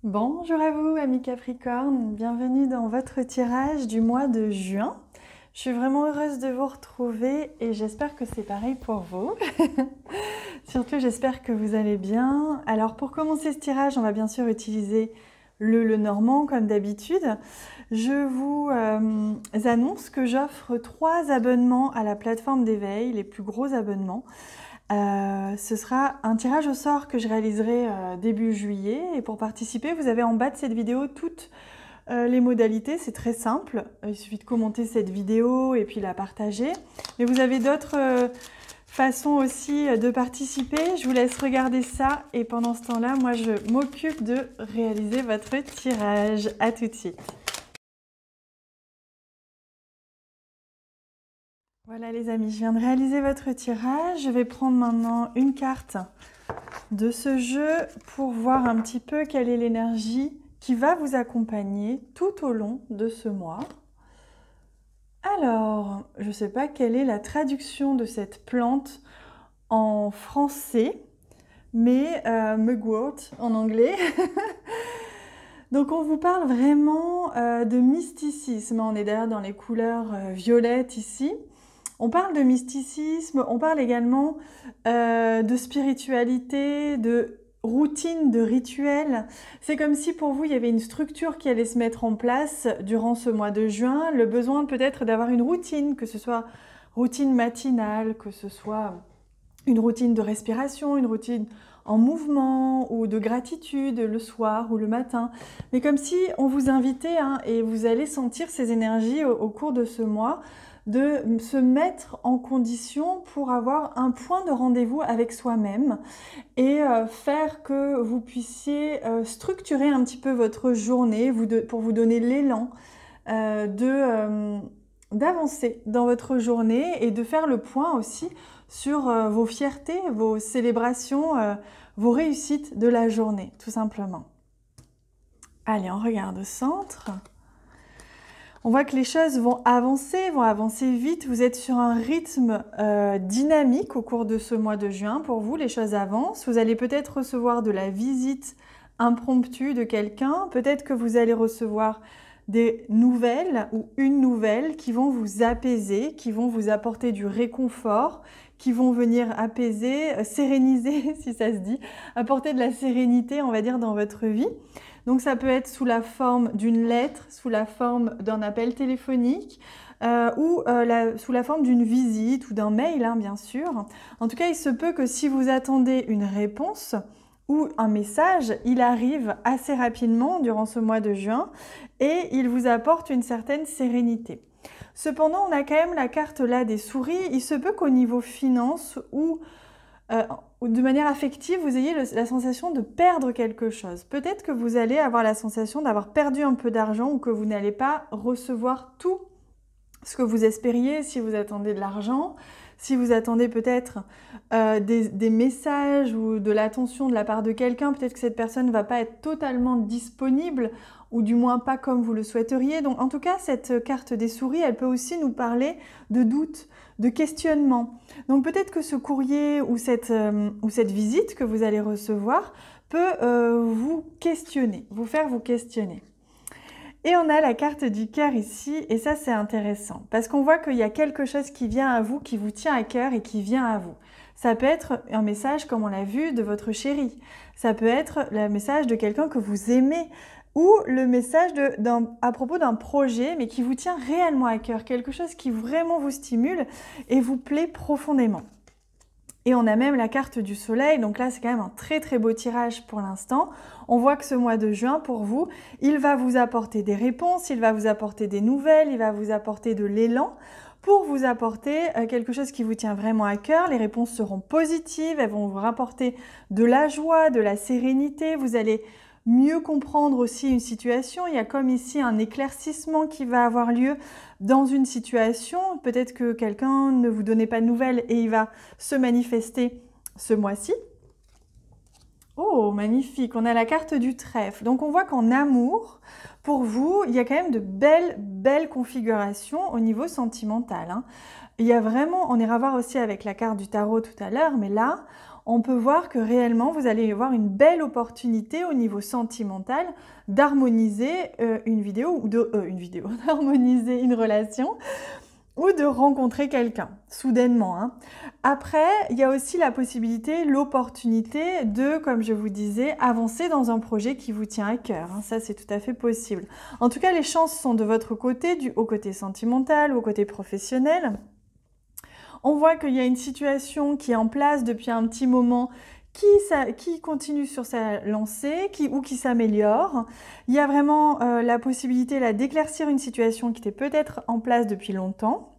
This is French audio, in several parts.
Bonjour à vous, amis Capricorne, bienvenue dans votre tirage du mois de juin. Je suis vraiment heureuse de vous retrouver et j'espère que c'est pareil pour vous. Surtout, j'espère que vous allez bien. Alors, pour commencer ce tirage, on va bien sûr utiliser le normand comme d'habitude. Je vous annonce que j'offre 3 abonnements à la plateforme d'éveil, les plus gros abonnements. Ce sera un tirage au sort que je réaliserai début juillet. Et pour participer, vous avez en bas de cette vidéo toutes les modalités. C'est très simple. Il suffit de commenter cette vidéo et puis la partager. Mais vous avez d'autres façons aussi de participer. Je vous laisse regarder ça. Et pendant ce temps-là, moi, je m'occupe de réaliser votre tirage. À tout de suite. Voilà les amis, je viens de réaliser votre tirage. Je vais prendre maintenant une carte de ce jeu pour voir un petit peu quelle est l'énergie qui va vous accompagner tout au long de ce mois. Alors, je ne sais pas quelle est la traduction de cette plante en français, mais mugwort en anglais. Donc on vous parle vraiment de mysticisme. On est d'ailleurs dans les couleurs violettes ici. On parle de mysticisme, on parle également de spiritualité, de routine, de rituel. C'est comme si pour vous, il y avait une structure qui allait se mettre en place durant ce mois de juin. Le besoin peut-être d'avoir une routine, que ce soit routine matinale, que ce soit une routine de respiration, une routine en mouvement ou de gratitude le soir ou le matin. Mais comme si on vous invitait, et vous allez sentir ces énergies au cours de ce mois, de se mettre en condition pour avoir un point de rendez-vous avec soi-même et faire que vous puissiez structurer un petit peu votre journée pour vous donner l'élan d'avancer dans votre journée et de faire le point aussi sur vos fiertés, vos célébrations, vos réussites de la journée, tout simplement. Allez, on regarde au centre. On voit que les choses vont avancer vite. Vous êtes sur un rythme dynamique au cours de ce mois de juin. Pour vous, les choses avancent. Vous allez peut-être recevoir de la visite impromptue de quelqu'un. Peut-être que vous allez recevoir des nouvelles ou une nouvelle qui vont vous apaiser, qui vont vous apporter du réconfort, qui vont venir apaiser, séréniser, si ça se dit, apporter de la sérénité, on va dire, dans votre vie. Donc ça peut être sous la forme d'une lettre, sous la forme d'un appel téléphonique ou sous la forme d'une visite ou d'un mail, bien sûr. En tout cas, il se peut que si vous attendez une réponse ou un message, il arrive assez rapidement durant ce mois de juin et il vous apporte une certaine sérénité. Cependant, on a quand même la carte là des souris. Il se peut qu'au niveau finance ou de manière affective, vous ayez la sensation de perdre quelque chose. Peut-être que vous allez avoir la sensation d'avoir perdu un peu d'argent ou que vous n'allez pas recevoir tout ce que vous espériez si vous attendez de l'argent, si vous attendez peut-être des messages ou de l'attention de la part de quelqu'un, peut-être que cette personne ne va pas être totalement disponible ou du moins pas comme vous le souhaiteriez. Donc en tout cas, cette carte des souris, elle peut aussi nous parler de doute, de questionnement. Donc peut-être que ce courrier ou cette visite que vous allez recevoir peut vous questionner, vous faire vous questionner. Et on a la carte du cœur ici, et ça c'est intéressant, parce qu'on voit qu'il y a quelque chose qui vient à vous, qui vous tient à cœur et qui vient à vous. Ça peut être un message, comme on l'a vu, de votre chéri. Ça peut être le message de quelqu'un que vous aimez, ou le message à propos d'un projet, mais qui vous tient réellement à cœur, quelque chose qui vraiment vous stimule et vous plaît profondément. Et on a même la carte du soleil, donc là c'est quand même un très très beau tirage pour l'instant. On voit que ce mois de juin pour vous, il va vous apporter des réponses, il va vous apporter des nouvelles, il va vous apporter de l'élan pour vous apporter quelque chose qui vous tient vraiment à cœur. Les réponses seront positives, elles vont vous rapporter de la joie, de la sérénité, vous allez mieux comprendre aussi une situation. Il y a comme ici un éclaircissement qui va avoir lieu dans une situation. Peut-être que quelqu'un ne vous donnait pas de nouvelles et il va se manifester ce mois-ci. Oh, magnifique! On a la carte du trèfle. Donc on voit qu'en amour, pour vous, il y a quand même de belles configurations au niveau sentimental. Il y a vraiment, on ira voir aussi avec la carte du tarot tout à l'heure, mais là, on peut voir que réellement, vous allez avoir une belle opportunité au niveau sentimental d'harmoniser d'harmoniser une relation ou de rencontrer quelqu'un, soudainement, hein. Après, il y a aussi la possibilité, l'opportunité de, comme je vous disais, avancer dans un projet qui vous tient à cœur, hein. Ça, c'est tout à fait possible. En tout cas, les chances sont de votre côté, au côté sentimental, au côté professionnel. On voit qu'il y a une situation qui est en place depuis un petit moment, qui continue sur sa lancée, qui s'améliore. Il y a vraiment la possibilité là d'éclaircir une situation qui était peut-être en place depuis longtemps,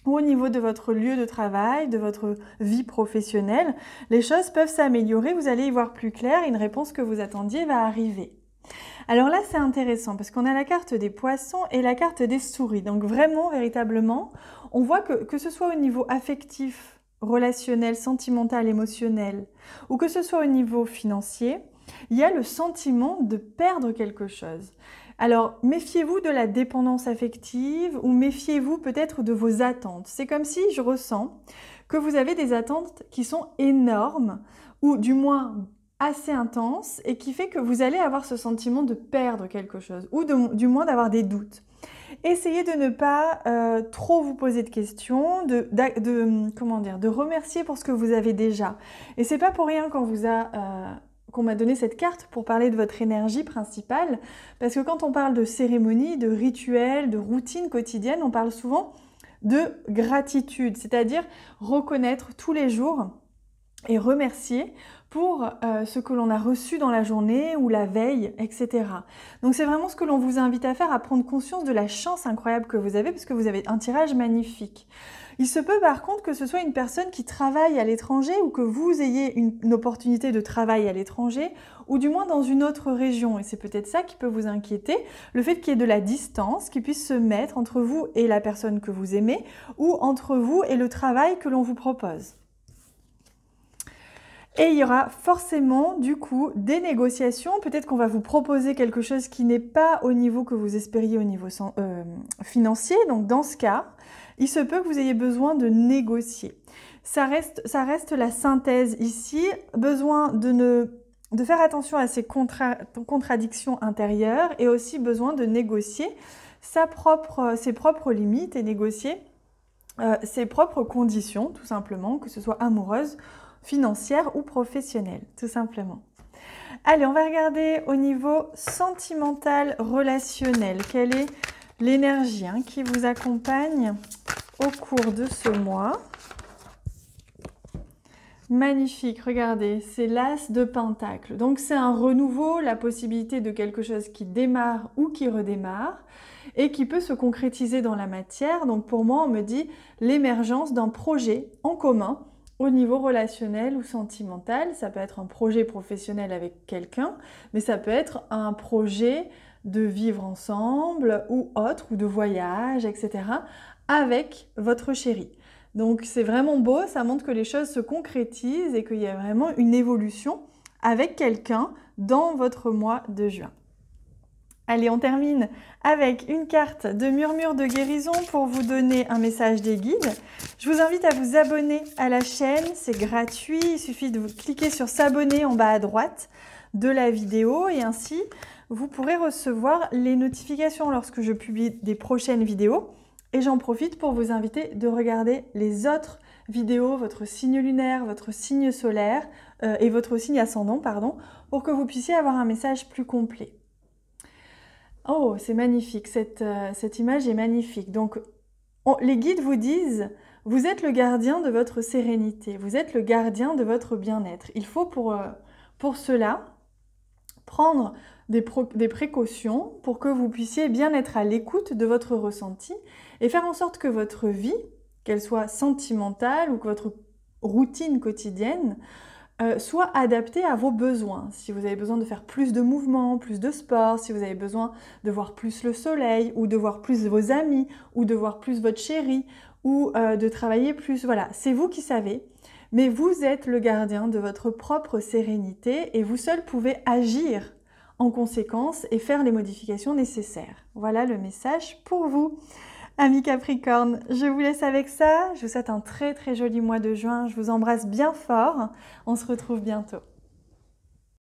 ou au niveau de votre lieu de travail, de votre vie professionnelle. Les choses peuvent s'améliorer, vous allez y voir plus clair et une réponse que vous attendiez va arriver. Alors là, c'est intéressant parce qu'on a la carte des poissons et la carte des souris. Donc vraiment, véritablement, on voit que ce soit au niveau affectif, relationnel, sentimental, émotionnel, ou que ce soit au niveau financier, il y a le sentiment de perdre quelque chose. Alors, méfiez-vous de la dépendance affective ou méfiez-vous peut-être de vos attentes. C'est comme si je ressens que vous avez des attentes qui sont énormes ou du moins assez intenses et qui fait que vous allez avoir ce sentiment de perdre quelque chose ou du moins d'avoir des doutes. Essayez de ne pas trop vous poser de questions, de remercier pour ce que vous avez déjà. Et c'est pas pour rien qu'on m'a donné cette carte pour parler de votre énergie principale, parce que quand on parle de cérémonie, de rituel, de routine quotidienne, on parle souvent de gratitude, c'est-à-dire reconnaître tous les jours et remercier pour ce que l'on a reçu dans la journée ou la veille, etc. Donc c'est vraiment ce que l'on vous invite à faire, à prendre conscience de la chance incroyable que vous avez, parce que vous avez un tirage magnifique. Il se peut par contre que ce soit une personne qui travaille à l'étranger ou que vous ayez une opportunité de travail à l'étranger ou du moins dans une autre région. Et c'est peut-être ça qui peut vous inquiéter, le fait qu'il y ait de la distance qui puisse se mettre entre vous et la personne que vous aimez ou entre vous et le travail que l'on vous propose. Et il y aura forcément, du coup, des négociations. Peut-être qu'on va vous proposer quelque chose qui n'est pas au niveau que vous espériez au niveau financier. Donc, dans ce cas, il se peut que vous ayez besoin de négocier. Ça reste la synthèse ici. Besoin de faire attention à ces contradictions intérieures et aussi besoin de négocier ses propres limites et négocier ses propres conditions, tout simplement, que ce soit amoureuse, financière ou professionnelle, tout simplement. Allez, on va regarder au niveau sentimental, relationnel. Quelle est l'énergie qui vous accompagne au cours de ce mois? Magnifique, regardez, c'est l'As de Pentacle. Donc c'est un renouveau, la possibilité de quelque chose qui démarre ou qui redémarre et qui peut se concrétiser dans la matière. Donc pour moi, on me dit l'émergence d'un projet en commun au niveau relationnel ou sentimental. Ça peut être un projet professionnel avec quelqu'un, mais ça peut être un projet de vivre ensemble ou autre, ou de voyage, etc. avec votre chéri. Donc c'est vraiment beau, ça montre que les choses se concrétisent et qu'il y a vraiment une évolution avec quelqu'un dans votre mois de juin. Allez, on termine avec une carte de murmure de guérison pour vous donner un message des guides. Je vous invite à vous abonner à la chaîne, c'est gratuit. Il suffit de cliquer sur s'abonner en bas à droite de la vidéo et ainsi vous pourrez recevoir les notifications lorsque je publie des prochaines vidéos. Et j'en profite pour vous inviter de regarder les autres vidéos, votre signe lunaire, votre signe solaire et votre signe ascendant, pardon, pour que vous puissiez avoir un message plus complet. Oh, c'est magnifique, cette image est magnifique. Donc, les guides vous disent, vous êtes le gardien de votre sérénité, vous êtes le gardien de votre bien-être. Il faut pour cela prendre des précautions pour que vous puissiez bien être à l'écoute de votre ressenti et faire en sorte que votre vie, qu'elle soit sentimentale ou que votre routine quotidienne, soit adaptée à vos besoins. Si vous avez besoin de faire plus de mouvements, plus de sport, si vous avez besoin de voir plus le soleil ou de voir plus vos amis ou de voir plus votre chéri ou de travailler plus, voilà, c'est vous qui savez. Mais vous êtes le gardien de votre propre sérénité et vous seul pouvez agir en conséquence et faire les modifications nécessaires. Voilà le message pour vous. Amis Capricorne, je vous laisse avec ça. Je vous souhaite un très très joli mois de juin. Je vous embrasse bien fort. On se retrouve bientôt.